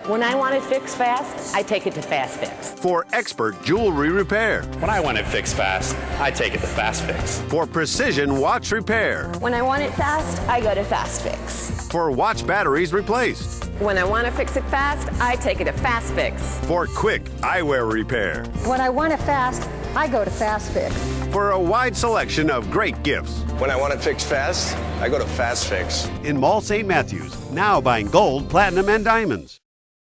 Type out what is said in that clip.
When I want it fixed fast, I take it to Fast Fix. For expert jewelry repair. When I want it fixed fast, I take it to Fast Fix. For precision watch repair. When I want it fast, I go to Fast Fix. For watch batteries replaced. When I want to fix it fast, I take it to Fast Fix. For quick eyewear repair. When I want it fast, I go to Fast Fix. For a wide selection of great gifts. When I want it fixed fast, I go to Fast Fix. In Mall St. Matthews, now buying gold, platinum, and diamonds.